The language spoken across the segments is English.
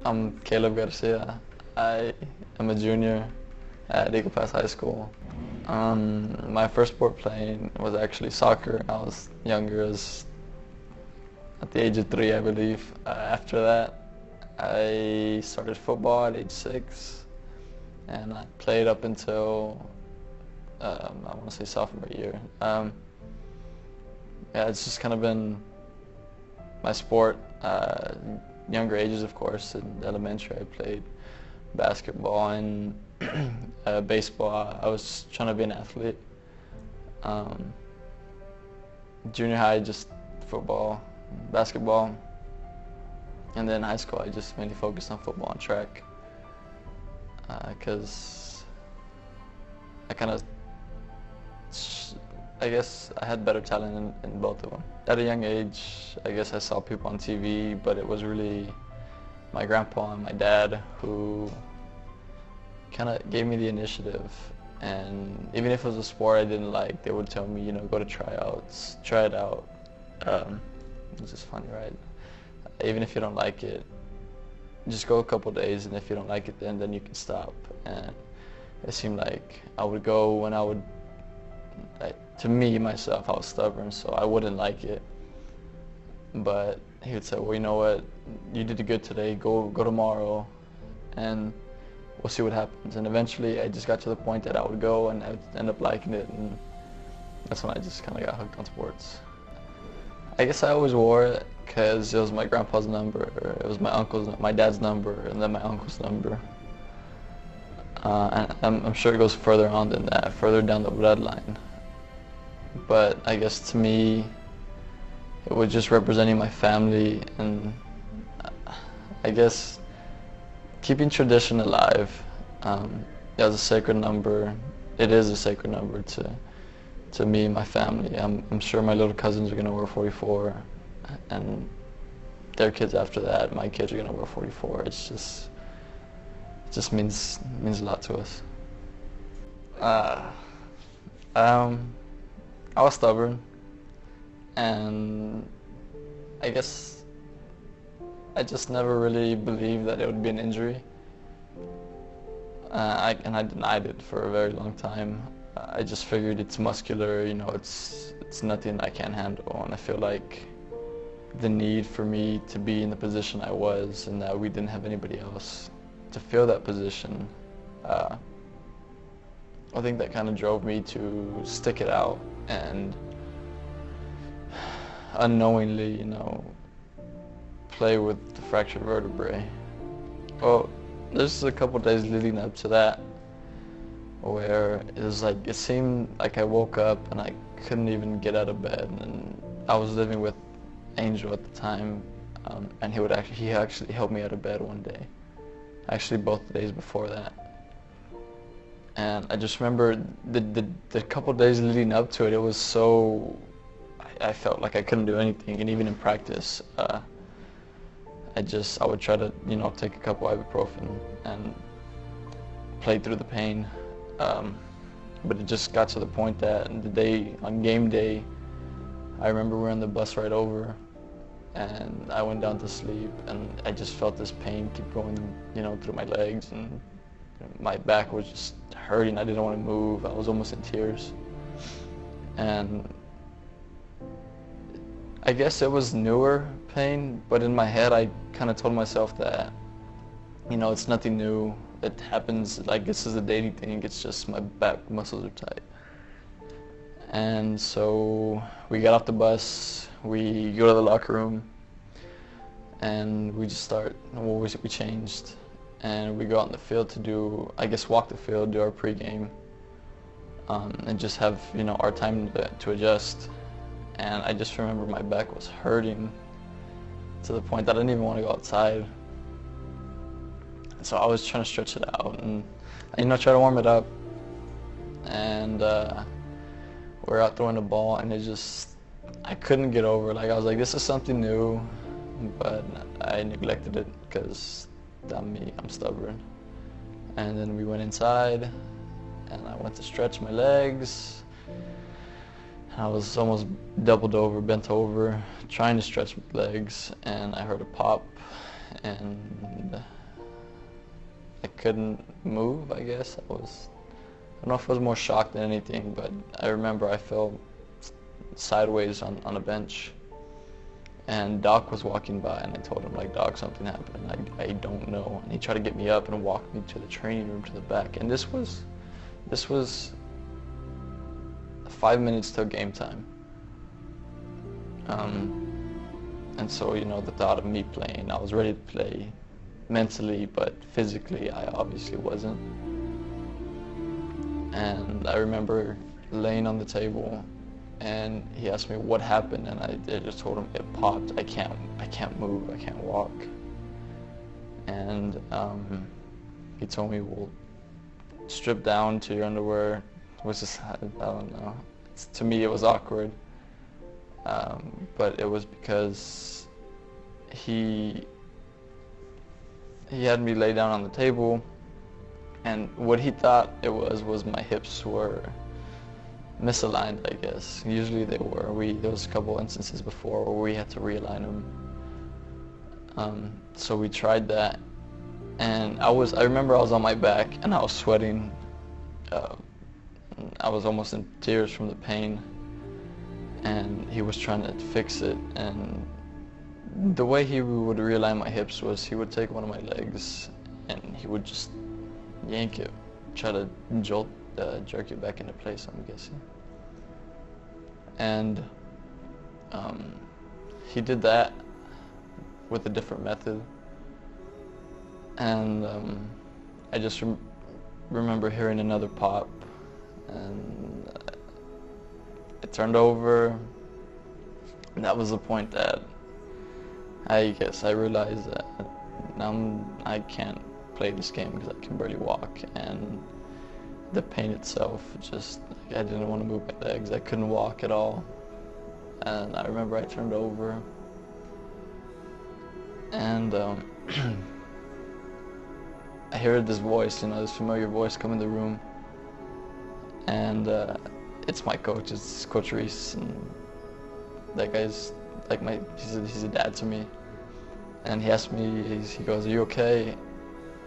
I'm Caleb Garcia. I am a junior at Eagle Pass High School. My first sport playing was actually soccer. I was younger, as at the age of 3, I believe. After that, I started football at age 6, and I played up until I want to say sophomore year. Yeah, it's just kind of been my sport. Younger ages, of course. In elementary, I played basketball and baseball. I was trying to be an athlete. Junior high, just football, basketball, and then high school, I just mainly focused on football and track because I guess I had better talent in both of them. At a young age, I guess I saw people on TV, but it was really my grandpa and my dad who kind of gave me the initiative. And even if it was a sport I didn't like, they would tell me, go to tryouts, try it out. It's just funny, right? Even if you don't like it, just go a couple days, and if you don't like it, then you can stop. And it seemed like I would go when I would. To me, myself, I was stubborn, so I wouldn't like it. But he would say, well, you know what, you did good today, go tomorrow, and we'll see what happens. And eventually, I just got to the point that I would go, and I would end up liking it, and that's when I just kind of got hooked on sports. I guess I always wore it because it was my grandpa's number, it was my dad's number, and then my uncle's number. And I'm sure it goes further on than that, further down the bloodline. But I guess to me, it was just representing my family, and I guess keeping tradition alive. It was a sacred number. It is a sacred number to me and my family. I'm sure my little cousins are going to wear 44, and their kids after that, my kids are going to wear 44. It just means a lot to us. I was stubborn, and I guess I just never really believed that it would be an injury. And I denied it for a very long time. I just figured it's muscular, it's nothing I can't handle, and I feel like the need for me to be in the position I was, and that we didn't have anybody else to fill that position, I think that kind of drove me to stick it out and unknowingly, play with the fractured vertebrae. Well, there's a couple days leading up to that where it seemed like I woke up and I couldn't even get out of bed, and I was living with Angel at the time, and he actually helped me out of bed one day. Actually, both days before that. And I just remember the couple days leading up to it, it was so, I felt like I couldn't do anything. And even in practice, I would try to, take a couple ibuprofen and play through the pain. But it just got to the point that on game day, I remember we were on the bus ride over, and I went down to sleep, and I just felt this pain keep going, through my legs, and my back was just hurting. I didn't want to move. I was almost in tears. And I guess it was newer pain, but in my head I kind of told myself that, it's nothing new. It happens, like this is a daily thing. It's just my back muscles are tight. And so we got off the bus, we go to the locker room, and we just we changed. And we go out in the field to walk the field, do our pregame, and just have, our time to adjust. And I just remember my back was hurting to the point that I didn't even want to go outside. So I was trying to stretch it out and, try to warm it up. And we're out throwing the ball, and I couldn't get over it. I was like, this is something new, but I neglected it because I'm stubborn. And then we went inside, and I went to stretch my legs. I was almost doubled over, bent over, trying to stretch my legs, and I heard a pop, and couldn't move, I guess. I don't know if I was more shocked than anything, but I remember I fell sideways on a bench, and Doc was walking by, and I told him, like, Doc, something happened. I don't know. And he tried to get me up and walk me to the training room to the back. And this was 5 minutes till game time. And so, you know, the thought of me playing, I was ready to play mentally, but physically I obviously wasn't. And I remember laying on the table, and he asked me what happened, and I just told him it popped. I can't move, I can't walk. And he told me, well, strip down to your underwear. It was just, I don't know. To me, it was awkward. But it was because he had me lay down on the table, and what he thought it was my hips were misaligned, I guess. Usually they were. There was a couple instances before where we had to realign them. So we tried that, and I remember I was on my back and I was sweating. I was almost in tears from the pain, and he was trying to fix it. And the way he would realign my hips was he would take one of my legs and he would just yank it, try to jerk it back into place, I'm guessing. And he did that with a different method. And I just remember hearing another pop, and it turned over. And that was the point that I guess I realized that now I can't play this game because I can barely walk, and the pain itself, just, I didn't want to move my legs. I couldn't walk at all. And I remember I turned over, and I heard this voice, you know, this familiar voice come in the room, and it's my coach. It's Coach Reese, and that guy's like he's a dad to me. And he asked me, he goes, "Are you okay?"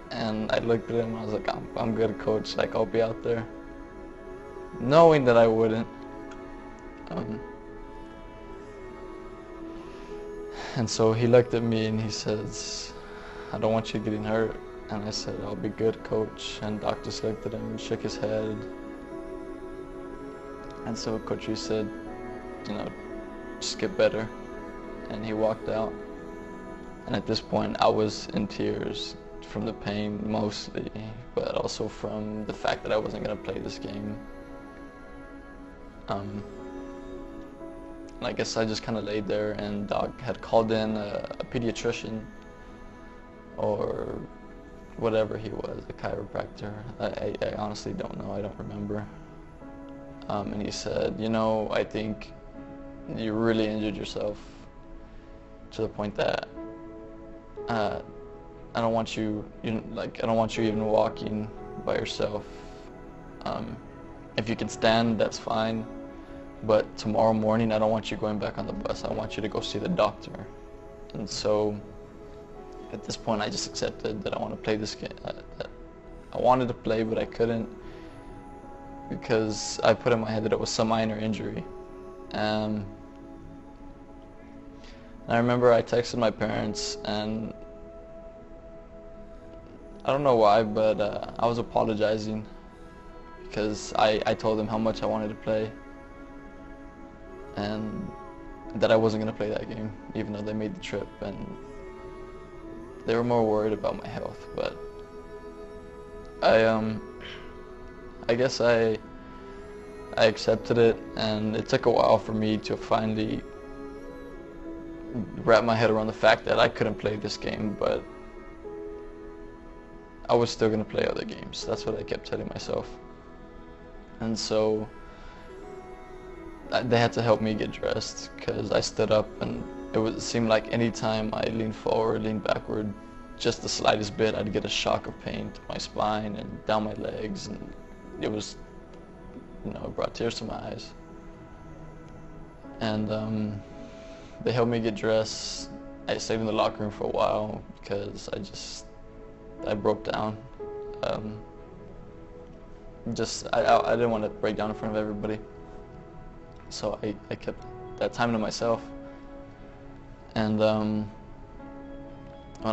And I looked at him and I was like, I'm good, Coach. Like, I'll be out there. Knowing that I wouldn't. And so he looked at me and he says, "I don't want you getting hurt." And I said, "I'll be good, Coach." And Doc just looked at him and shook his head. And so Coach Reese said, you know, just get better. And he walked out. And at this point, I was in tears from the pain mostly, but also from the fact that I wasn't going to play this game. And I guess I just kind of laid there, and Doc had called in a pediatrician or whatever he was, a chiropractor. I honestly don't know, I don't remember. And he said, you know, I think you really injured yourself to the point that I don't want you even walking by yourself. If you can stand, that's fine. But tomorrow morning, I don't want you going back on the bus. I want you to go see the doctor. And so, at this point, I just accepted that I want to play this game. I wanted to play, but I couldn't, because I put in my head that it was some minor injury. I remember I texted my parents, and I don't know why, but I was apologizing because I told them how much I wanted to play, and that I wasn't going to play that game, even though they made the trip, and they were more worried about my health. But I guess I accepted it, and it took a while for me to finally wrap my head around the fact that I couldn't play this game, but I was still going to play other games. That's what I kept telling myself. And so they had to help me get dressed, because I stood up, and it seemed like any time I leaned forward, leaned backward, just the slightest bit, I'd get a shock of pain to my spine and down my legs, and it was, you know, it brought tears to my eyes. And they helped me get dressed. I stayed in the locker room for a while because I broke down. I didn't want to break down in front of everybody, so I kept that time to myself. And when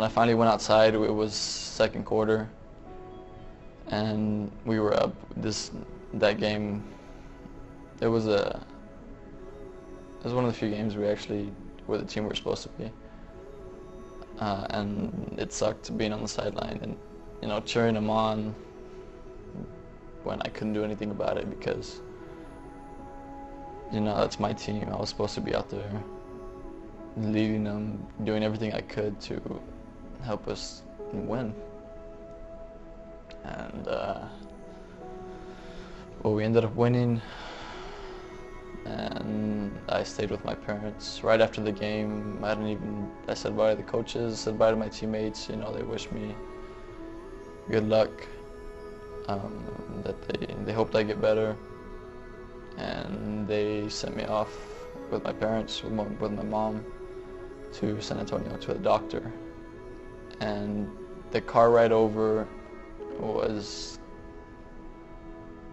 I finally went outside, it was second quarter, and we were up. That game, it was one of the few games we actually were the team we were supposed to be, and it sucked being on the sideline and cheering them on when I couldn't do anything about it, because that's my team. I was supposed to be out there leading them, doing everything I could to help us win. And we ended up winning, and I stayed with my parents. Right after the game, I said bye to the coaches, said bye to my teammates. They wished me good luck, that they hoped I get better, and they sent me off with my parents, with my mom, to San Antonio to a doctor. And the car ride over was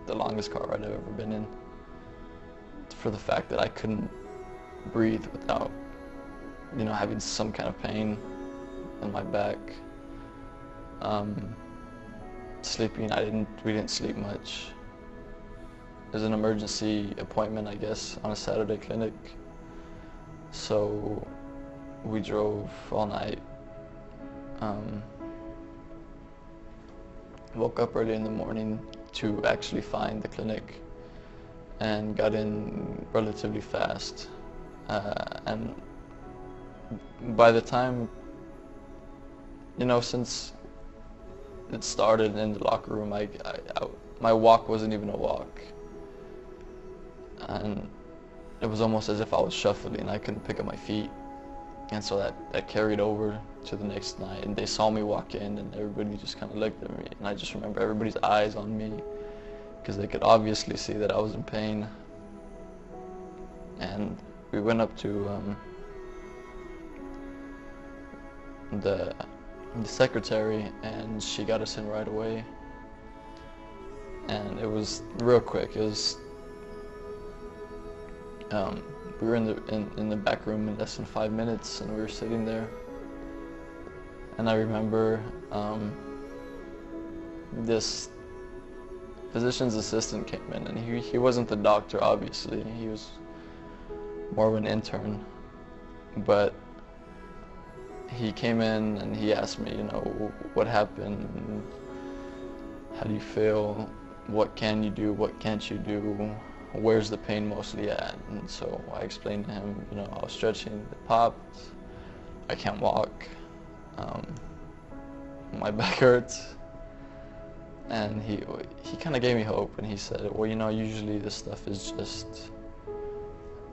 the longest car ride I've ever been in, for the fact that I couldn't breathe without having some kind of pain in my back. Sleeping, we didn't sleep much. It was an emergency appointment, I guess, on a Saturday clinic, so we drove all night. Woke up early in the morning to actually find the clinic, and got in relatively fast. And by the time, since it started in the locker room, my walk wasn't even a walk. And it was almost as if I was shuffling. I couldn't pick up my feet. And so that carried over to the next night, and they saw me walk in, and everybody just kind of looked at me, and I just remember everybody's eyes on me, because they could obviously see that I was in pain. And we went up to the secretary, and she got us in right away, and it was real quick. It was we were in the back room in less than 5 minutes, and we were sitting there. And I remember this physician's assistant came in, and he wasn't the doctor, obviously. He was more of an intern. But he came in and he asked me, what happened? How do you feel? What can you do? What can't you do? Where's the pain mostly at? And so I explained to him, I was stretching, it popped, I can't walk, my back hurts. And he kind of gave me hope, and he said, well, usually this stuff is just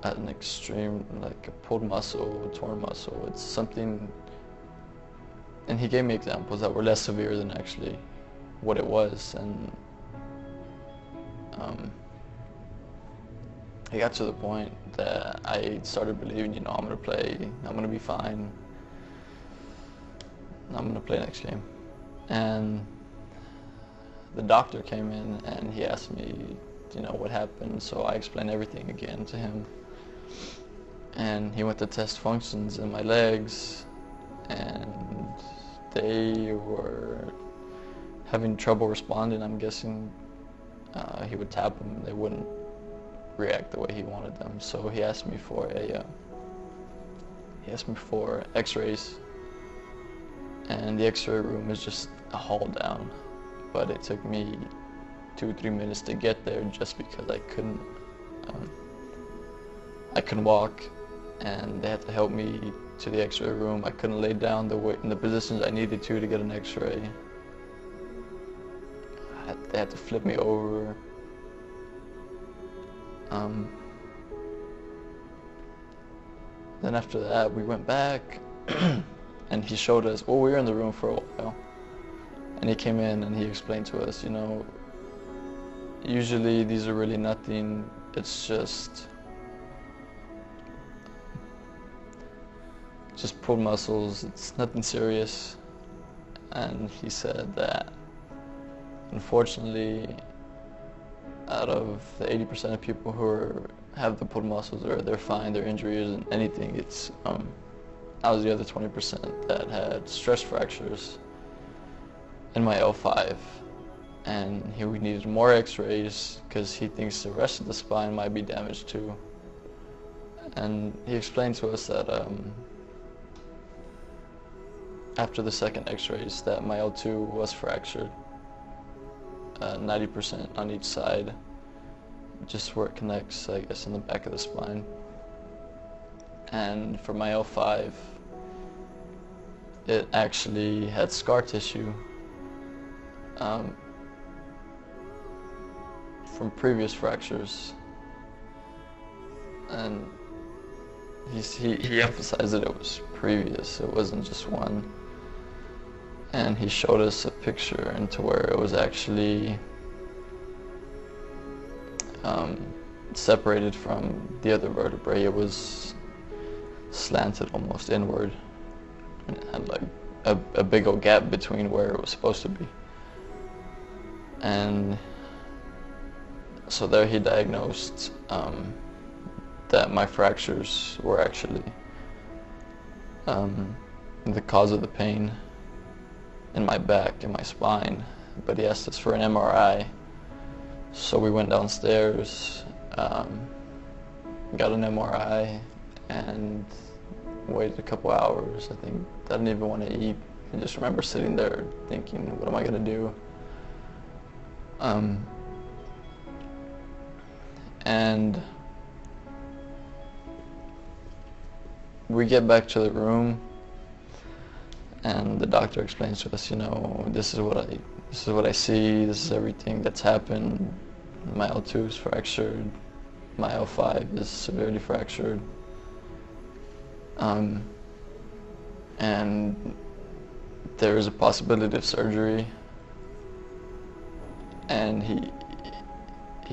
at an extreme, like a pulled muscle, a torn muscle. It's something, and he gave me examples that were less severe than actually what it was. And it got to the point that I started believing, I'm going to play, I'm going to be fine, I'm going to play next game. And the doctor came in and he asked me, what happened. So I explained everything again to him. And he went to test functions in my legs, and they were having trouble responding, I'm guessing. He would tap them and they wouldn't react the way he wanted them. So he asked me for x-rays, and the x-ray room is just a hall down. But it took me 2-3 minutes to get there, just because I couldn't walk, and they had to help me to the x-ray room. I couldn't lay down in the positions I needed to get an x-ray. They had to flip me over. Then after that, we went back, and he showed us, we were in the room for a while, and he came in and he explained to us, usually these are really nothing, it's just pulled muscles, it's nothing serious. And he said that unfortunately, out of the 80% of people who have the pulled muscles or they're fine, their injury isn't anything, it's I was the other 20% that had stress fractures in my L5, and we needed more x-rays because he thinks the rest of the spine might be damaged too. And he explained to us that after the second x-rays that my L2 was fractured, 90% on each side, just where it connects, I guess, in the back of the spine. And for my L5, it actually had scar tissue from previous fractures, and he emphasized that it was previous, it wasn't just one. And he showed us a picture into where it was actually separated from the other vertebrae. It was slanted almost inward, and it had like a big old gap between where it was supposed to be. And so there he diagnosed that my fractures were actually the cause of the pain in my back and my spine, but he asked us for an MRI. So we went downstairs, got an MRI, and waited a couple hours. I think I didn't even want to eat. I just remember sitting there thinking, what am I gonna do? And we get back to the room, and the doctor explains to us, you know, this is what I see, this is everything that's happened. My L2 is fractured, my L5 is severely fractured, and there is a possibility of surgery. And he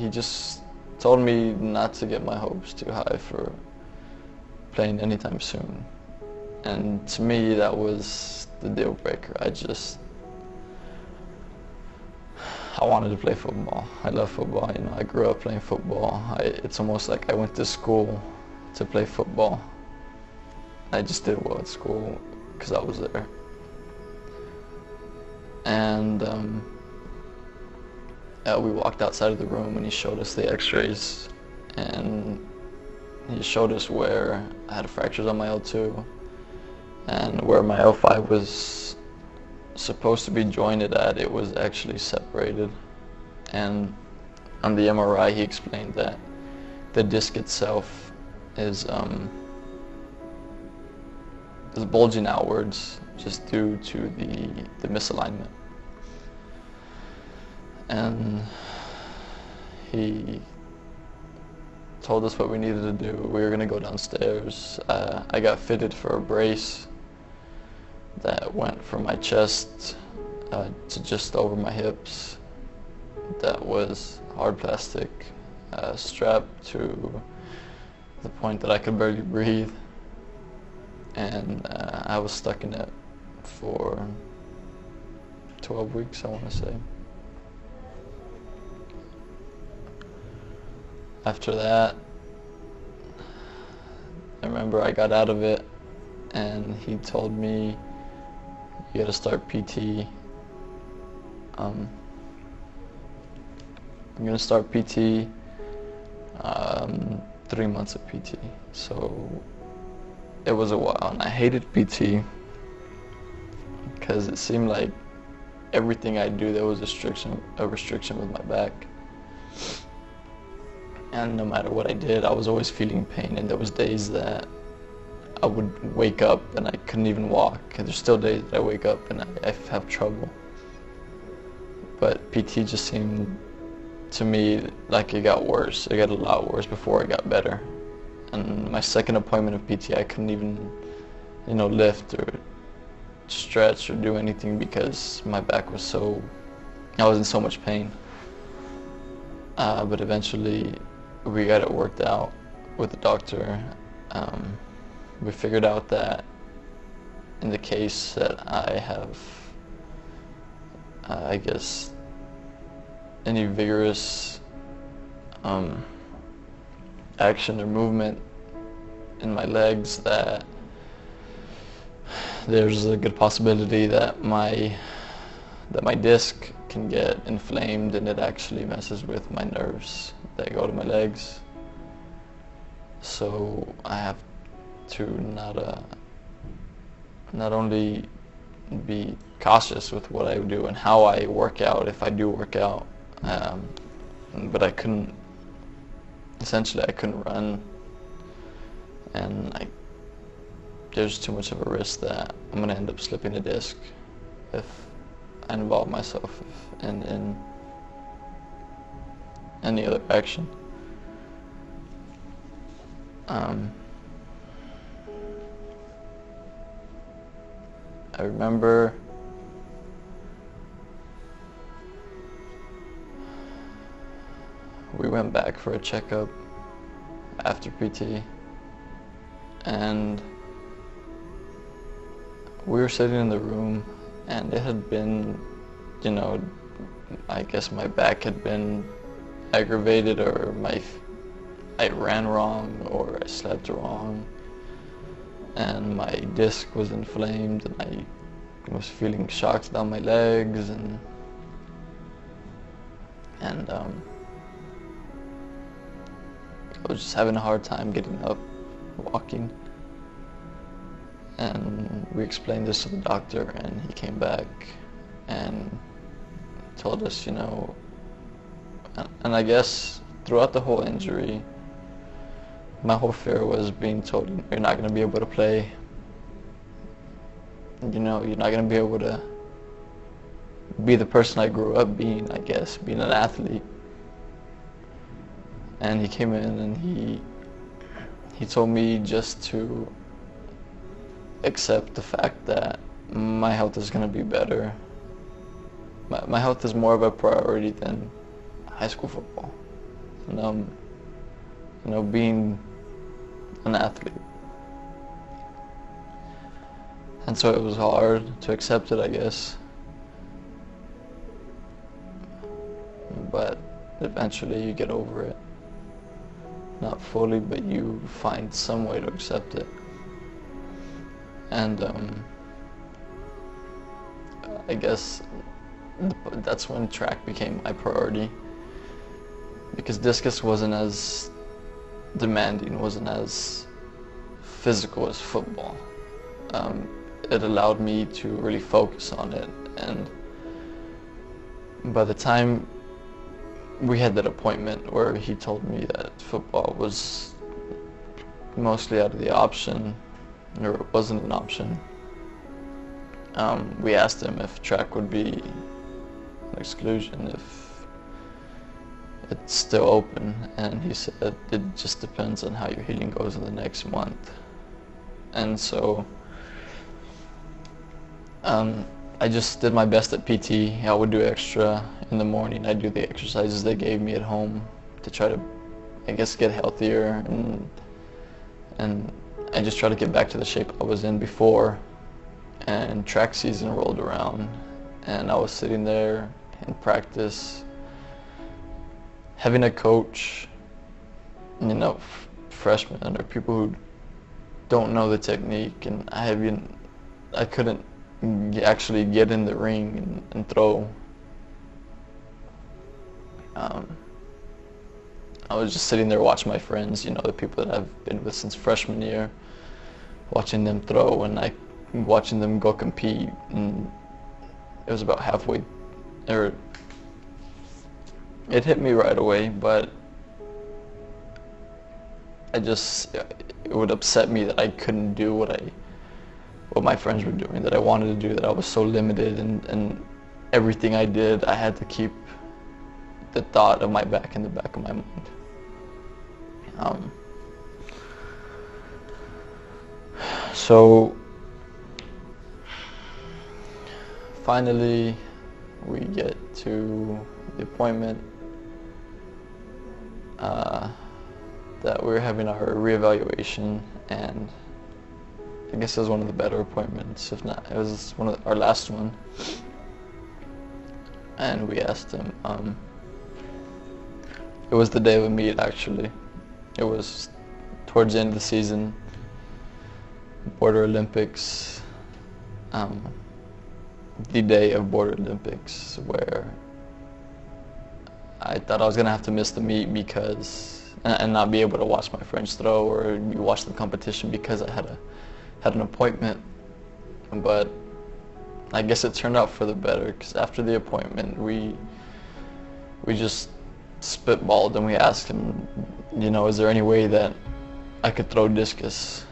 just told me not to get my hopes too high for playing anytime soon. And to me, that was the deal breaker. I wanted to play football. I love football. You know, I grew up playing football. It's almost like I went to school to play football. I just did well at school because I was there. And we walked outside of the room, and he showed us the x-rays, and he showed us where I had fractures on my L2 and where my L5 was supposed to be jointed at, it was actually separated. And on the MRI he explained that the disc itself is bulging outwards just due to the misalignment. And he told us what we needed to do. We were going to go downstairs. I got fitted for a brace that went from my chest to just over my hips. That was hard plastic, strapped to the point that I could barely breathe. And I was stuck in it for 12 weeks, I want to say. After that, I remember I got out of it, and he told me, you gotta start PT. I'm gonna start PT, 3 months of PT. So it was a while, and I hated PT because it seemed like everything I do there was a restriction with my back. And no matter what I did, I was always feeling pain, and there was days that I would wake up and I couldn't even walk, and there's still days that I wake up and I have trouble. But PT just seemed to me like it got worse. It got a lot worse before it got better. And my second appointment of PT, I couldn't even, you know, lift or stretch or do anything because my back was I was in so much pain. But eventually we got it worked out with the doctor. We figured out that in the case that I have, I guess, any vigorous action or movement in my legs, that there's a good possibility that my disc can get inflamed, and it actually messes with my nerves that go to my legs. So I have to not only be cautious with what I do and how I work out, if I do work out, but I couldn't run, and there's too much of a risk that I'm gonna end up slipping a disc if I involve myself in any other action. I remember we went back for a checkup after PT, and we were sitting in the room, and it had been, I guess my back had been aggravated, or I ran wrong, or I slept wrong, and my disc was inflamed, and I was feeling shocks down my legs, and I was just having a hard time getting up, walking. And we explained this to the doctor, and he came back and told us, and I guess throughout the whole injury, my whole fear was being told, you're not going to be able to play. You're not going to be able to be the person I grew up being, I guess, being an athlete. And he came in and he told me just to accept the fact that my health is going to be better. My health is more of a priority than high school football. And being an athlete. And so it was hard to accept it, I guess. But eventually you get over it. Not fully, but you find some way to accept it. And I guess that's when track became my priority, because discus wasn't as demanding, wasn't as physical as football. It allowed me to really focus on it, and by the time we had that appointment where he told me that football was mostly out of the option, or it wasn't an option, we asked him if track would be an exclusion, if it's still open, and he said it just depends on how your healing goes in the next month. And so I just did my best at PT. I would do extra in the morning. I'd do the exercises they gave me at home to try to, I guess, get healthier, and I just try to get back to the shape I was in before. And track season rolled around, and I was sitting there in practice, having a coach, freshmen or people who don't know the technique, and I couldn't actually get in the ring and throw. I was just sitting there watching my friends, the people that I've been with since freshman year, watching them throw, and watching them go compete. And it was about halfway, or it hit me right away, but it would upset me that I couldn't do what my friends were doing, that I wanted to do, that I was so limited, and everything I did, I had to keep the thought of my back in the back of my mind. So finally we get to the appointment that we're having our reevaluation, and I guess it was one of the better appointments, if not, it was our last one. And we asked him, It was the day of a meet, actually. It was towards the end of the season, Border Olympics, the day of Border Olympics, where I thought I was gonna have to miss the meet and not be able to watch my friends throw or watch the competition because I had an appointment. But I guess it turned out for the better, because after the appointment, we just spitballed and we asked him, is there any way that I could throw discus?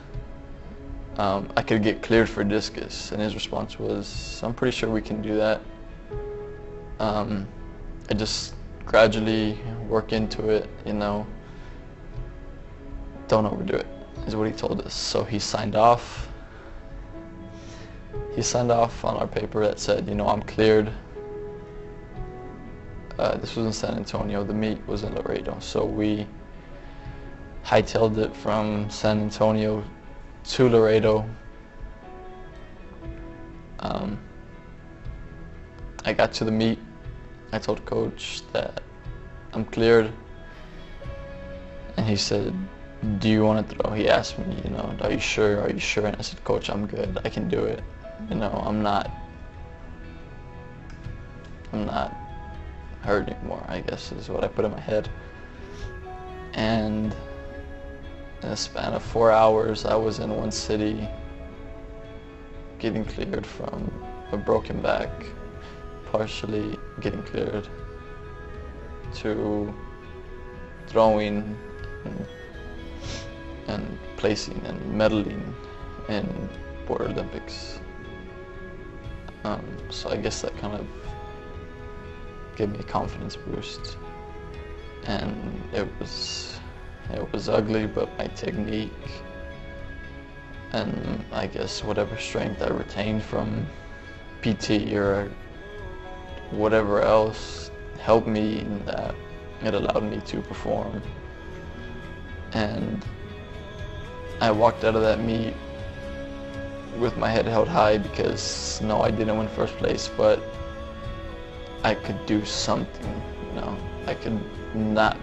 I could get cleared for discus, and his response was, I'm pretty sure we can do that. I just gradually work into it, don't overdo it, is what he told us. So he signed off. He signed off on our paper that said, I'm cleared. This was in San Antonio. The meet was in Laredo. So we hightailed it from San Antonio to Laredo. I got to the meet. I told coach that I'm cleared. And he said, do you want to throw? He asked me, are you sure? Are you sure? And I said, coach, I'm good. I can do it. I'm not hurt anymore, I guess is what I put in my head. And in a span of 4 hours, I was in one city getting cleared from a broken back, partially getting cleared, to throwing and placing and medaling in Border Olympics. So I guess that kind of gave me a confidence boost, and it was ugly, but my technique and I guess whatever strength I retained from PT or whatever else helped me in that it allowed me to perform. And I walked out of that meet with my head held high because no, I didn't win first place, but I could do something, I could not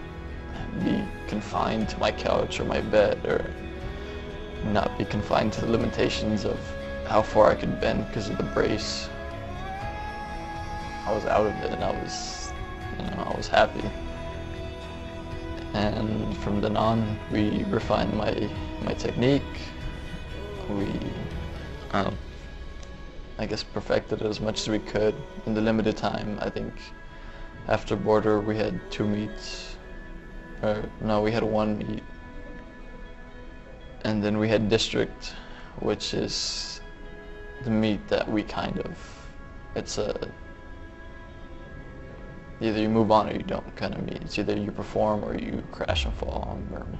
be confined to my couch or my bed, or not be confined to the limitations of how far I could bend because of the brace. I was out of it, and I was happy. And from then on, we refined my technique. We, I guess, perfected it as much as we could in the limited time. I think after Border we had 2 meets, or no, we had 1 meet, and then we had District, which is the meet that we it's either you move on or you don't kind of meet. It's either you perform or you crash and fall and burn.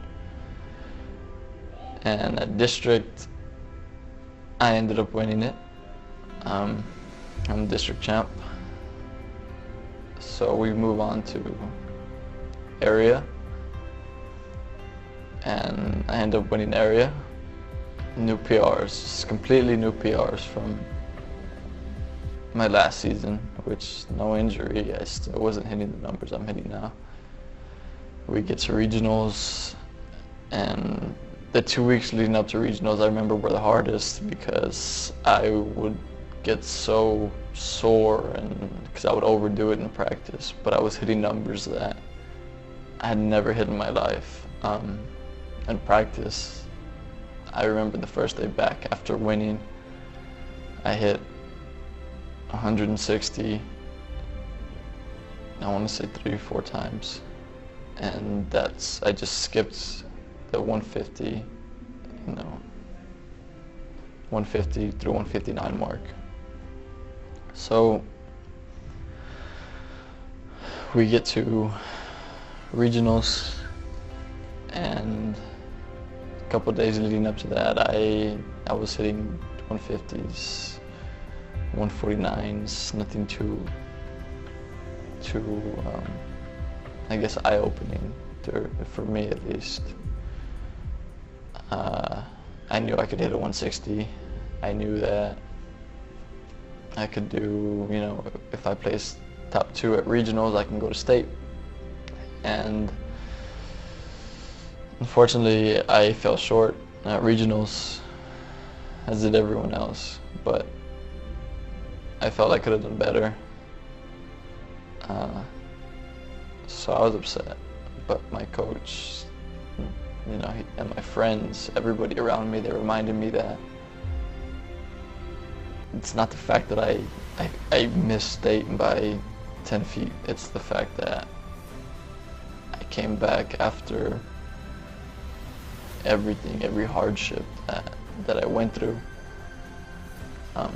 And at District, I ended up winning it. I'm the district champ. So we move on to area, and I end up winning area. New PRs, completely new PRs from my last season, which no injury, I still wasn't hitting the numbers I'm hitting now. We get to regionals, and the 2 weeks leading up to regionals I remember were the hardest because I would get so sore and because I would overdo it in practice, but I was hitting numbers that I had never hit in my life. In practice, I remember the first day back after winning, I hit 160, I want to say 3 or 4 times, and I just skipped the 150, 150 through 159 mark. So we get to regionals, and a couple of days leading up to that, I was hitting 150s, 149s, nothing too I guess eye-opening for me at least. I knew I could hit a 160. I knew that I could do, if I place top 2 at regionals, I can go to state. And Unfortunately, I fell short at regionals, as did everyone else, but I felt I could have done better. So I was upset, but my coach, and my friends, everybody around me, they reminded me that it's not the fact that I missed state by 10 feet. It's the fact that I came back after everything, every hardship that I went through. I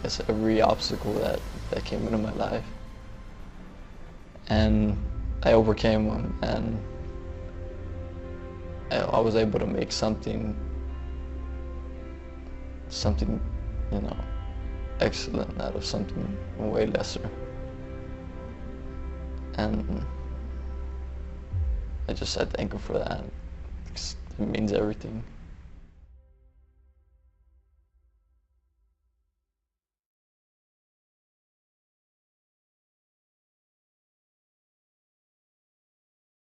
guess every obstacle that came into my life. And I overcame them, and I was able to make something, excellent out of something way lesser. And I thank him for that. It means everything.